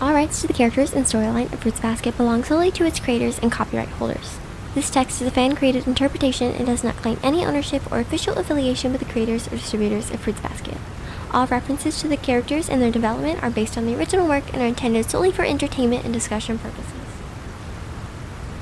All rights to the characters and storyline of Fruits Basket belong solely to its creators and copyright holders. This text is a fan-created interpretation and does not claim any ownership or official affiliation with the creators or distributors of Fruits Basket. All references to the characters and their development are based on the original work and are intended solely for entertainment and discussion purposes.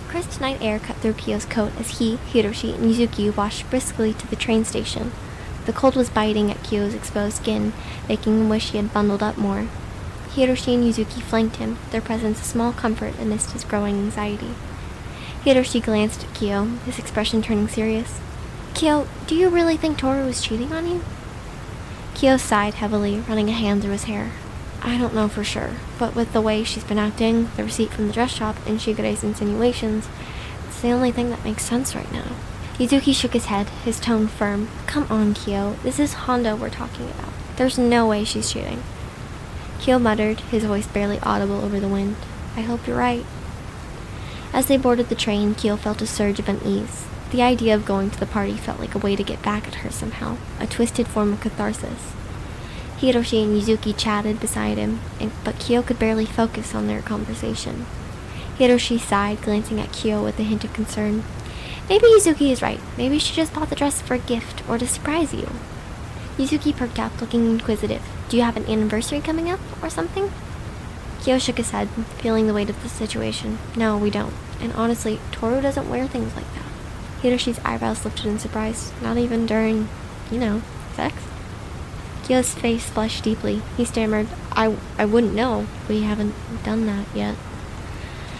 Crisp night air cut through Kyo's coat as he, Hiroshi, and Yuzuki walked briskly to the train station. The cold was biting at Kyo's exposed skin, making him wish he had bundled up more. Hiroshi and Yuzuki flanked him, their presence a small comfort amidst his growing anxiety. Hiroshi glanced at Kyo, his expression turning serious. "Kyo, do you really think Tohru was cheating on you?" Kyo sighed heavily, running a hand through his hair. "I don't know for sure, but with the way she's been acting, the receipt from the dress shop, and Shigure's insinuations, it's the only thing that makes sense right now." Yuzuki shook his head, his tone firm. "Come on, Kyo, this is Honda we're talking about. There's no way she's cheating." Kyo muttered, his voice barely audible over the wind. "I hope you're right." As they boarded the train, Kyo felt a surge of unease. The idea of going to the party felt like a way to get back at her somehow, a twisted form of catharsis. Hiroshi and Yuzuki chatted beside him, but Kyo could barely focus on their conversation. Hiroshi sighed, glancing at Kyo with a hint of concern. "Maybe Yuzuki is right. Maybe she just bought the dress for a gift or to surprise you." Yuzuki perked up, looking inquisitive. "Do you have an anniversary coming up, or something?" Kyo shook his head, feeling the weight of the situation. "No, we don't. And honestly, Tohru doesn't wear things like that." Hiroshi's eyebrows lifted in surprise. "Not even during, sex?" Kyo's face flushed deeply. He stammered, I wouldn't know. We haven't done that yet."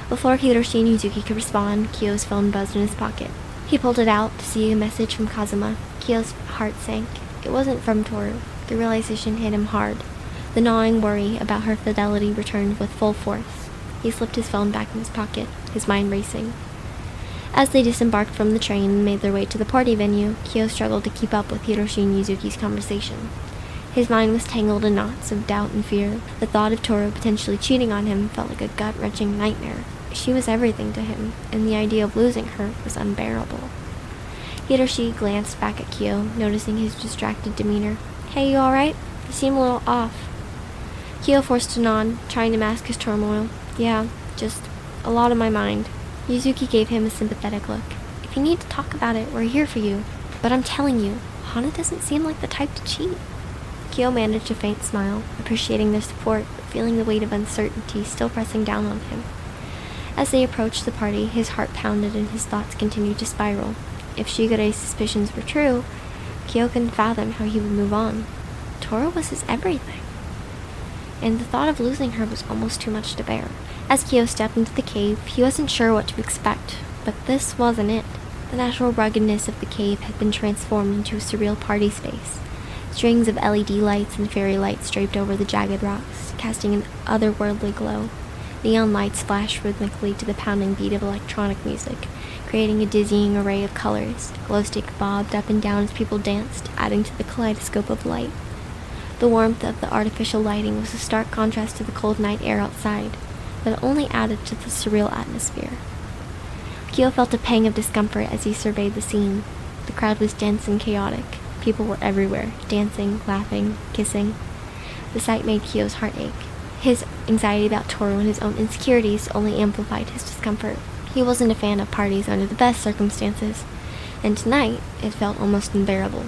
Before Hiroshi and Yuzuki could respond, Kyo's phone buzzed in his pocket. He pulled it out to see a message from Kazuma. Kyo's heart sank. It wasn't from Tohru. The realization hit him hard. The gnawing worry about her fidelity returned with full force. He slipped his phone back in his pocket, his mind racing. As they disembarked from the train and made their way to the party venue, Kyo struggled to keep up with Hiroshi and Yuzuki's conversation. His mind was tangled in knots of doubt and fear. The thought of Tohru potentially cheating on him felt like a gut-wrenching nightmare. She was everything to him, and the idea of losing her was unbearable. Hiroshi glanced back at Kyo, noticing his distracted demeanor. "Hey, you alright? You seem a little off." Kyo forced a nod, trying to mask his turmoil. "Yeah, just a lot on my mind." Yuzuki gave him a sympathetic look. "If you need to talk about it, we're here for you. But I'm telling you, Hana doesn't seem like the type to cheat." Kyo managed a faint smile, appreciating their support, but feeling the weight of uncertainty still pressing down on him. As they approached the party, his heart pounded and his thoughts continued to spiral. If Shigure's suspicions were true, Kyo couldn't fathom how he would move on. Tohru was his everything. And the thought of losing her was almost too much to bear. As Kyo stepped into the cave, he wasn't sure what to expect, but this wasn't it. The natural ruggedness of the cave had been transformed into a surreal party space. Strings of LED lights and fairy lights draped over the jagged rocks, casting an otherworldly glow. Neon lights flashed rhythmically to the pounding beat of electronic music, creating a dizzying array of colors. Glow sticks bobbed up and down as people danced, adding to the kaleidoscope of light. The warmth of the artificial lighting was a stark contrast to the cold night air outside, but it only added to the surreal atmosphere. Kyo felt a pang of discomfort as he surveyed the scene. The crowd was dense and chaotic. People were everywhere, dancing, laughing, kissing. The sight made Kyo's heart ache. His anxiety about Tohru and his own insecurities only amplified his discomfort. He wasn't a fan of parties under the best circumstances, and tonight it felt almost unbearable.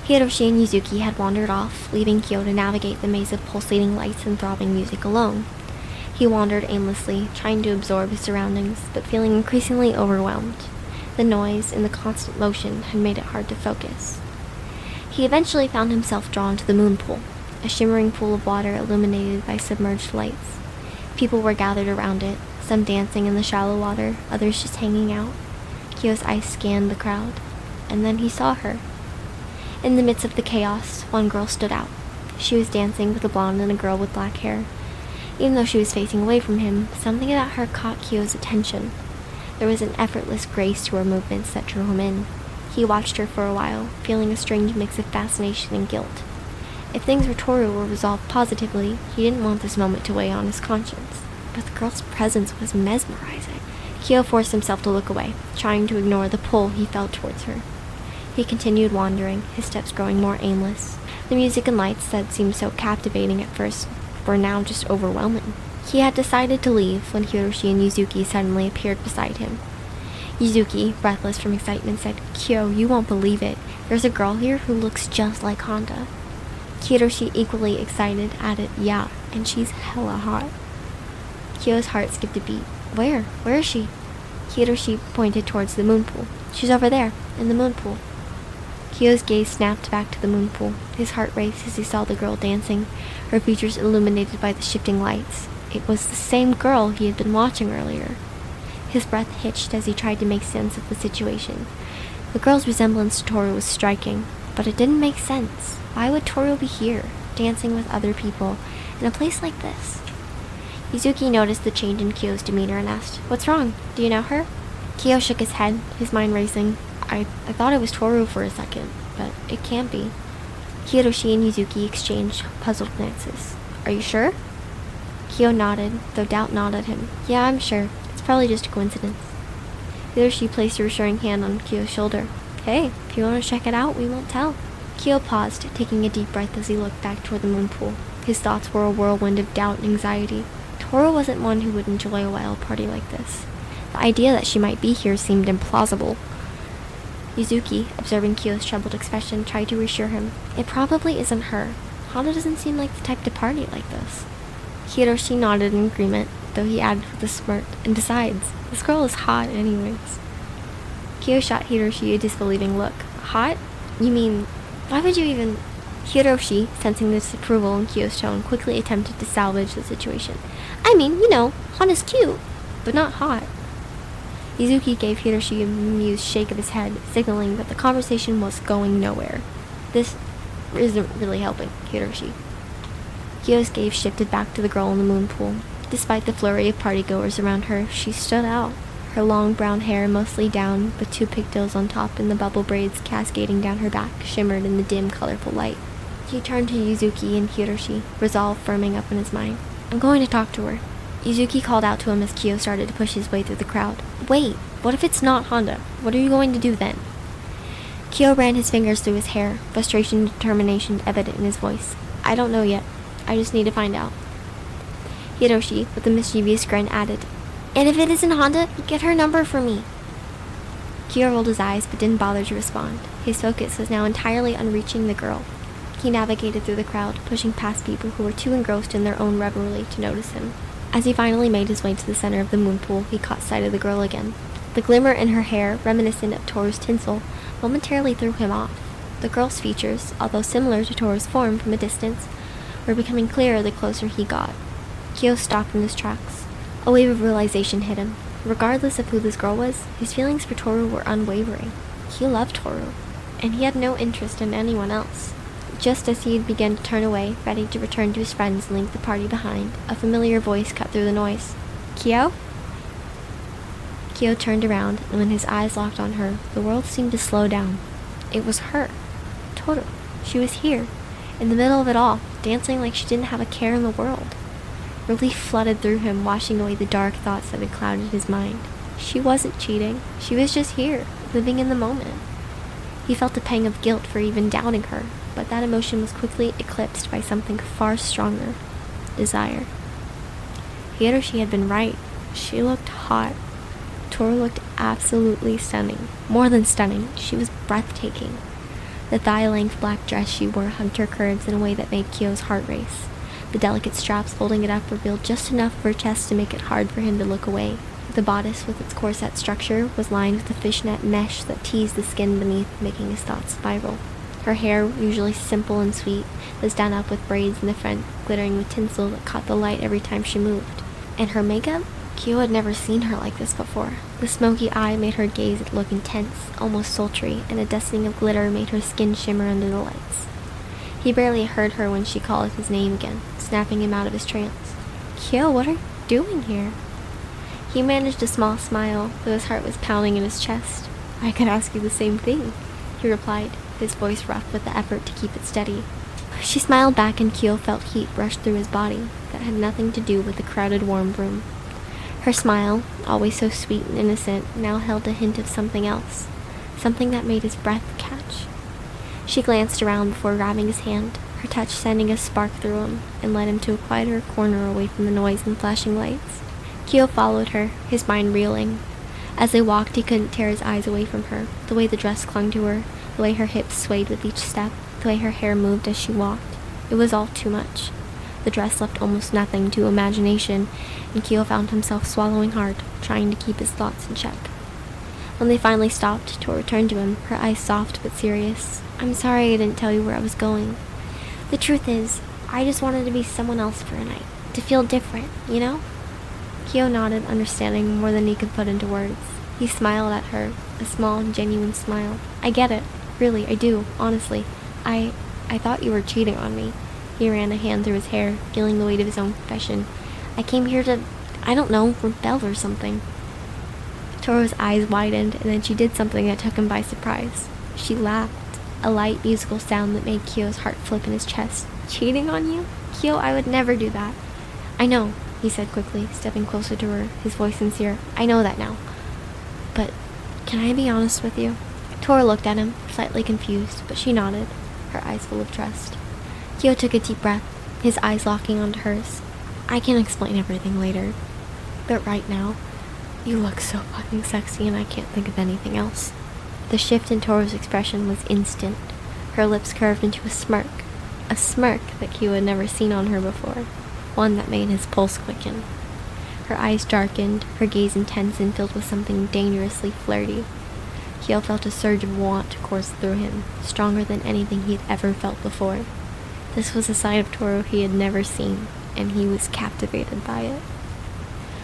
Hiroshi and Yuzuki had wandered off, leaving Kyo to navigate the maze of pulsating lights and throbbing music alone. He wandered aimlessly, trying to absorb his surroundings, but feeling increasingly overwhelmed. The noise and the constant motion had made it hard to focus. He eventually found himself drawn to the moon pool, a shimmering pool of water illuminated by submerged lights. People were gathered around it, some dancing in the shallow water, others just hanging out. Kyo's eyes scanned the crowd, and then he saw her. In the midst of the chaos, one girl stood out. She was dancing with a blonde and a girl with black hair. Even though she was facing away from him, something about her caught Kyo's attention. There was an effortless grace to her movements that drew him in. He watched her for a while, feeling a strange mix of fascination and guilt. If things with Tohru were resolved positively, he didn't want this moment to weigh on his conscience. But the girl's presence was mesmerizing. Kyo forced himself to look away, trying to ignore the pull he felt towards her. He continued wandering, his steps growing more aimless. The music and lights that seemed so captivating at first were now just overwhelming. He had decided to leave when Hiroshi and Yuzuki suddenly appeared beside him. Yuzuki, breathless from excitement, said, "Kyo, you won't believe it. There's a girl here who looks just like Honda." Hiroshi, equally excited, added, "Yeah, and she's hella hot." Kyo's heart skipped a beat. Where? Where is she?" Hiroshi pointed towards the moon pool. "She's over there, in the moon pool." Kyo's gaze snapped back to the moon pool. His heart raced as he saw the girl dancing, her features illuminated by the shifting lights. It was the same girl he had been watching earlier. His breath hitched as he tried to make sense of the situation. The girl's resemblance to Tohru was striking, but it didn't make sense. Why would Tohru be here, dancing with other people, in a place like this? Yuzuki noticed the change in Kyo's demeanor and asked, "What's wrong? Do you know her?" Kyo shook his head, his mind racing. I thought it was Tohru for a second, but it can't be." Hiroshi and Yuzuki exchanged puzzled glances. "Are you sure?" Kyo nodded, though doubt gnawed at him. "Yeah, I'm sure. It's probably just a coincidence." Hiroshi placed a reassuring hand on Kyo's shoulder. "Hey, if you want to check it out, we won't tell." Kyo paused, taking a deep breath as he looked back toward the moon pool. His thoughts were a whirlwind of doubt and anxiety. Tohru wasn't one who would enjoy a wild party like this. The idea that she might be here seemed implausible. Yuzuki, observing Kyo's troubled expression, tried to reassure him. "It probably isn't her. Honda doesn't seem like the type to party like this." Hiroshi nodded in agreement, though he added with a smirk, "And besides, this girl is hot anyways." Kyo shot Hiroshi a disbelieving look. "Hot? You mean, why would you even—" Hiroshi, sensing the disapproval in Kyo's tone, quickly attempted to salvage the situation. "I mean, you know, Honda's cute, but not hot." Yuzuki gave Hiroshi a amused shake of his head, signaling that the conversation was going nowhere. "This isn't really helping, Hiroshi." Kyo's gaze shifted back to the girl in the moon pool. Despite the flurry of partygoers around her, she stood out. Her long brown hair, mostly down, with 2 pigtails on top and the bubble braids cascading down her back, shimmered in the dim, colorful light. He turned to Yuzuki and Hiroshi, resolve firming up in his mind. "I'm going to talk to her." Yuzuki called out to him as Kyo started to push his way through the crowd. "Wait, what if it's not Honda? What are you going to do then?" Kyo ran his fingers through his hair, frustration and determination evident in his voice. "I don't know yet. I just need to find out." Hiroshi, with a mischievous grin, added, "And if it isn't Honda, get her number for me." Kyo rolled his eyes but didn't bother to respond. His focus was now entirely on reaching the girl. He navigated through the crowd, pushing past people who were too engrossed in their own revelry to notice him. As he finally made his way to the center of the moon pool, he caught sight of the girl again. The glimmer in her hair, reminiscent of Tohru's tinsel, momentarily threw him off. The girl's features, although similar to Tohru's form from a distance, were becoming clearer the closer he got. Kyo stopped in his tracks. A wave of realization hit him. Regardless of who this girl was, his feelings for Tohru were unwavering. He loved Tohru, and he had no interest in anyone else. Just as he began to turn away, ready to return to his friends and leave the party behind, a familiar voice cut through the noise. "Kyo?" Kyo turned around, and when his eyes locked on her, the world seemed to slow down. It was her. Tohru. She was here, in the middle of it all, dancing like she didn't have a care in the world. Relief flooded through him, washing away the dark thoughts that had clouded his mind. She wasn't cheating. She was just here, living in the moment. He felt a pang of guilt for even doubting her, but that emotion was quickly eclipsed by something far stronger. Desire. Hiroshi had been right. She looked hot. Tohru looked absolutely stunning. More than stunning, she was breathtaking. The thigh-length black dress she wore hugged her curves in a way that made Kyo's heart race. The delicate straps holding it up revealed just enough of her chest to make it hard for him to look away. The bodice, with its corset structure, was lined with a fishnet mesh that teased the skin beneath, making his thoughts spiral. Her hair, usually simple and sweet, was done up with braids in the front, glittering with tinsel that caught the light every time she moved. And her makeup? Kyo had never seen her like this before. The smoky eye made her gaze look intense, almost sultry, and a dusting of glitter made her skin shimmer under the lights. He barely heard her when she called his name again, snapping him out of his trance. "Kyo, what are you doing here?" He managed a small smile, though his heart was pounding in his chest. "I could ask you the same thing," he replied, his voice rough with the effort to keep it steady. She smiled back, and Kyo felt heat rush through his body that had nothing to do with the crowded warm room. Her smile, always so sweet and innocent, now held a hint of something else, something that made his breath catch. She glanced around before grabbing his hand. her touch sending a spark through him and led him to a quieter corner away from the noise and flashing lights. Kyo followed her, his mind reeling. As they walked, he couldn't tear his eyes away from her, the way the dress clung to her, the way her hips swayed with each step, the way her hair moved as she walked. It was all too much. The dress left almost nothing to imagination, and Kyo found himself swallowing hard, trying to keep his thoughts in check. When they finally stopped, Tohru turned to him, her eyes soft but serious. "I'm sorry I didn't tell you where I was going. The truth is, I just wanted to be someone else for a night, to feel different, you know?" Kyo nodded, understanding more than he could put into words. He smiled at her, a small, genuine smile. "I get it. Really, I do, honestly. I thought you were cheating on me." He ran a hand through his hair, feeling the weight of his own confession. "I came here to, I don't know, rebel or something." Tohru's eyes widened, and then she did something that took him by surprise. She laughed, a light musical sound that made Kyo's heart flip in his chest. "Cheating on you? Kyo, I would never do that." "I know," he said quickly, stepping closer to her, his voice sincere. "I know that now. But can I be honest with you?" Tohru looked at him, slightly confused, but she nodded, her eyes full of trust. Kyo took a deep breath, his eyes locking onto hers. "I can explain everything later, but right now, you look so fucking sexy and I can't think of anything else." The shift in Tohru's expression was instant. Her lips curved into a smirk that Kyo had never seen on her before, one that made his pulse quicken. Her eyes darkened, her gaze intense and filled with something dangerously flirty. Kyo felt a surge of want course through him, stronger than anything he had ever felt before. This was a side of Tohru he had never seen, and he was captivated by it.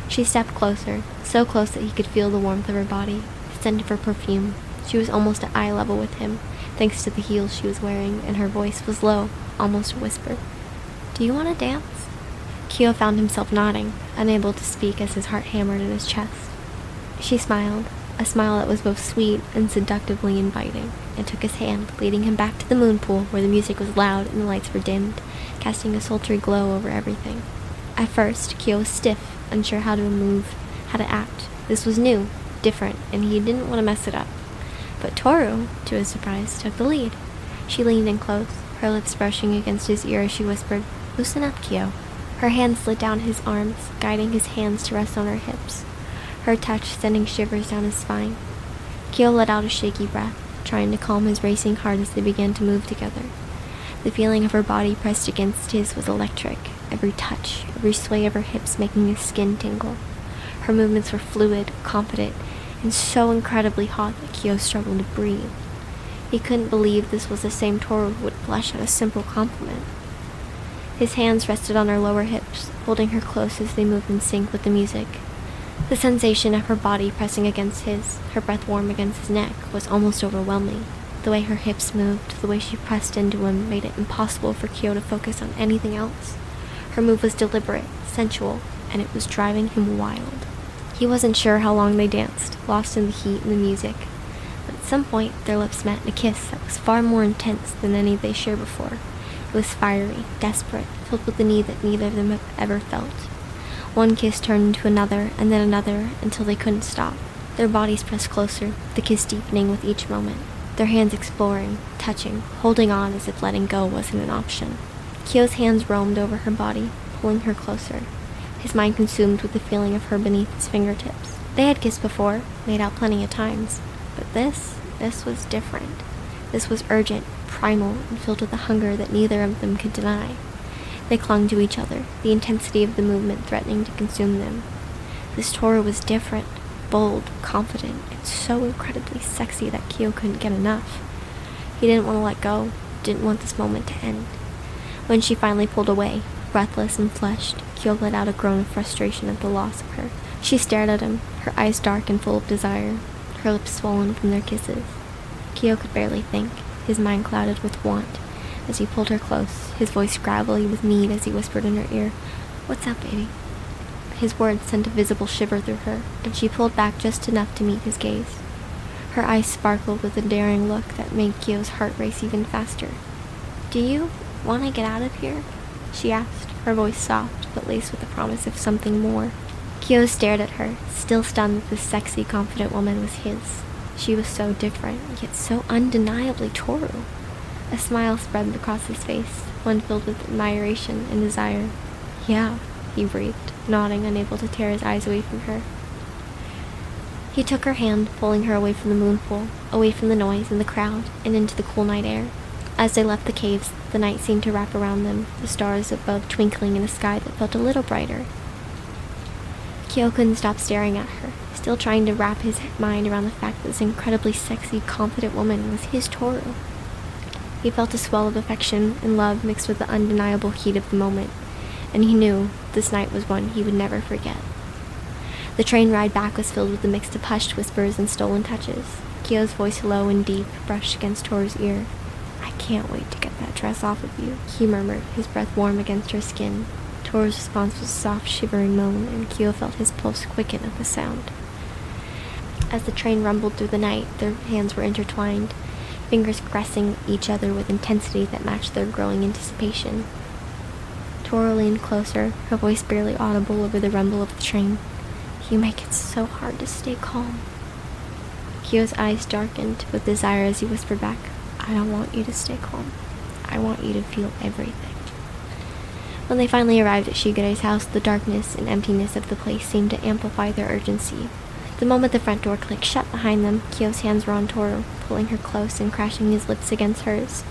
She stepped closer, so close that he could feel the warmth of her body, the scent of her perfume. She was almost at eye level with him, thanks to the heels she was wearing, and her voice was low, almost a whisper. "Do you want to dance?" Kyo found himself nodding, unable to speak as his heart hammered in his chest. She smiled, a smile that was both sweet and seductively inviting, and took his hand, leading him back to the moon pool where the music was loud and the lights were dimmed, casting a sultry glow over everything. At first, Kyo was stiff, unsure how to move, how to act. This was new, different, and he didn't want to mess it up. But Tohru, to his surprise, took the lead. She leaned in close, her lips brushing against his ear as she whispered, "Loosen up, Kyo." Her hand slid down his arms, guiding his hands to rest on her hips, her touch sending shivers down his spine. Kyo let out a shaky breath, trying to calm his racing heart as they began to move together. The feeling of her body pressed against his was electric, every touch, every sway of her hips making his skin tingle. Her movements were fluid, confident, and so incredibly hot that Kyo struggled to breathe. He couldn't believe this was the same Tohru who would blush at a simple compliment. His hands rested on her lower hips, holding her close as they moved in sync with the music. The sensation of her body pressing against his, her breath warm against his neck, was almost overwhelming. The way her hips moved, the way she pressed into him, made it impossible for Kyo to focus on anything else. Her move was deliberate, sensual, and it was driving him wild. He wasn't sure how long they danced, lost in the heat and the music. But at some point, their lips met in a kiss that was far more intense than any they shared before. It was fiery, desperate, filled with the need that neither of them had ever felt. One kiss turned into another, and then another, until they couldn't stop. Their bodies pressed closer, the kiss deepening with each moment. Their hands exploring, touching, holding on as if letting go wasn't an option. Kyo's hands roamed over her body, pulling her closer, his mind consumed with the feeling of her beneath his fingertips. They had kissed before, made out plenty of times, but this was different. This was urgent, primal, and filled with a hunger that neither of them could deny. They clung to each other, the intensity of the movement threatening to consume them. This Tohru was different, bold, confident, and so incredibly sexy that Kyo couldn't get enough. He didn't want to let go, didn't want this moment to end. When she finally pulled away, breathless and flushed, Kyo let out a groan of frustration at the loss of her. She stared at him, her eyes dark and full of desire, her lips swollen from their kisses. Kyo could barely think, his mind clouded with want, as he pulled her close, his voice gravelly with need as he whispered in her ear, "What's up, baby?" His words sent a visible shiver through her, and she pulled back just enough to meet his gaze. Her eyes sparkled with a daring look that made Kyo's heart race even faster. "Do you want to get out of here?" she asked, her voice soft but laced with the promise of something more. Kyo stared at her, still stunned that this sexy, confident woman was his. She was so different, yet so undeniably Tohru. A smile spread across his face, one filled with admiration and desire. "Yeah," he breathed, nodding, unable to tear his eyes away from her. He took her hand, pulling her away from the moonpool, away from the noise and the crowd, and into the cool night air. As they left the caves, the night seemed to wrap around them, the stars above twinkling in a sky that felt a little brighter. Kyo couldn't stop staring at her, still trying to wrap his mind around the fact that this incredibly sexy, confident woman was his Tohru. He felt a swell of affection and love mixed with the undeniable heat of the moment, and he knew this night was one he would never forget. The train ride back was filled with the mix of hushed whispers and stolen touches. Kyo's voice, low and deep, brushed against Tohru's ear. "I can't wait to get that dress off of you," he murmured, his breath warm against her skin. Tohru's response was a soft, shivering moan, and Kyo felt his pulse quicken at the sound. As the train rumbled through the night, their hands were intertwined, fingers caressing each other with intensity that matched their growing anticipation. Tohru leaned closer, her voice barely audible over the rumble of the train. "You make it so hard to stay calm." Kyo's eyes darkened with desire as he whispered back, "I don't want you to stay calm. I want you to feel everything." When they finally arrived at Shigure's house, the darkness and emptiness of the place seemed to amplify their urgency. The moment the front door clicked shut behind them, Kyo's hands were on Tohru, pulling her close and crashing his lips against hers.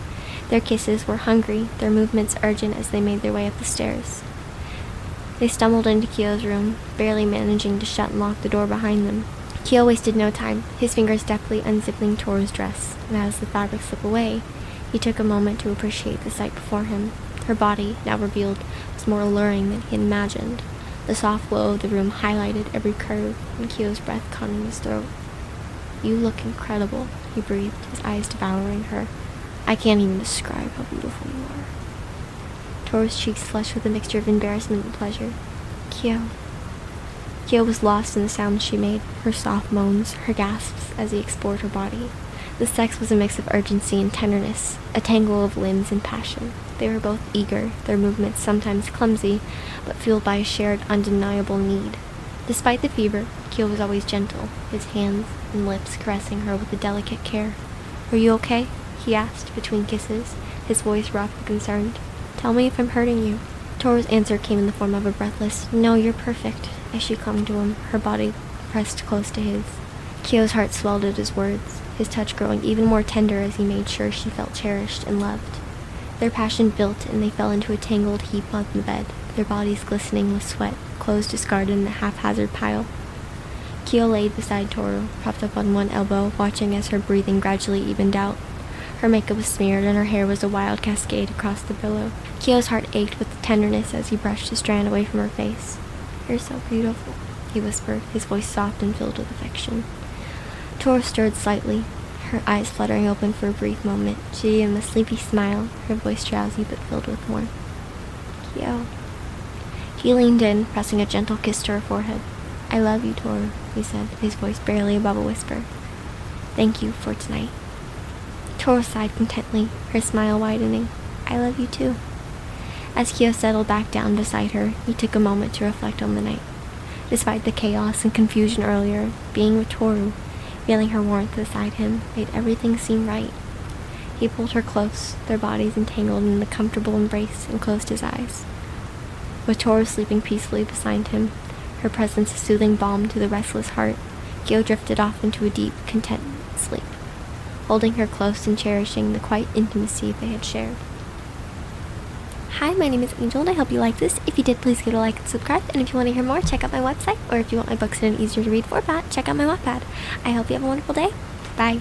Their kisses were hungry, their movements urgent as they made their way up the stairs. They stumbled into Kyo's room, barely managing to shut and lock the door behind them. Kyo wasted no time, his fingers deftly unzipping Tohru's dress, and as the fabric slipped away, he took a moment to appreciate the sight before him. Her body, now revealed, was more alluring than he had imagined. The soft glow of the room highlighted every curve, and Kyo's breath caught in his throat. "You look incredible," he breathed, his eyes devouring her. "I can't even describe how beautiful you are." Tohru's cheeks flushed with a mixture of embarrassment and pleasure. "Kyo." Kyo was lost in the sounds she made, her soft moans, her gasps as he explored her body. The sex was a mix of urgency and tenderness, a tangle of limbs and passion. They were both eager, their movements sometimes clumsy, but fueled by a shared, undeniable need. Despite the fever, Kyo was always gentle, his hands and lips caressing her with a delicate care. "Are you okay?" he asked, between kisses, his voice rough and concerned. "Tell me if I'm hurting you." Tohru's answer came in the form of a breathless, "No, you're perfect," as she clung to him, her body pressed close to his. Kyo's heart swelled at his words, his touch growing even more tender as he made sure she felt cherished and loved. Their passion built, and they fell into a tangled heap on the bed, their bodies glistening with sweat, clothes discarded in a haphazard pile. Kyo laid beside Tohru, propped up on one elbow, watching as her breathing gradually evened out. Her makeup was smeared, and her hair was a wild cascade across the pillow. Kyo's heart ached with tenderness as he brushed a strand away from her face. "You're so beautiful," he whispered, his voice soft and filled with affection. Tohru stirred slightly, her eyes fluttering open for a brief moment. She gave him a sleepy smile, her voice drowsy but filled with warmth. "Kyo." He leaned in, pressing a gentle kiss to her forehead. "I love you, Tohru," he said, his voice barely above a whisper. "Thank you for tonight." Tohru sighed contently, her smile widening. "I love you too." As Kyo settled back down beside her, he took a moment to reflect on the night. Despite the chaos and confusion earlier, being with Tohru, feeling her warmth beside him, made everything seem right. He pulled her close, their bodies entangled in a comfortable embrace, and closed his eyes. With Tohru sleeping peacefully beside him, her presence a soothing balm to the restless heart, Kyo drifted off into a deep, content sleep, holding her close and cherishing the quiet intimacy they had shared. Hi, my name is Angel, and I hope you like this. If you did, please give it a like and subscribe. And if you want to hear more, check out my website. Or if you want my books in an easier to read format, check out my Wattpad. I hope you have a wonderful day. Bye.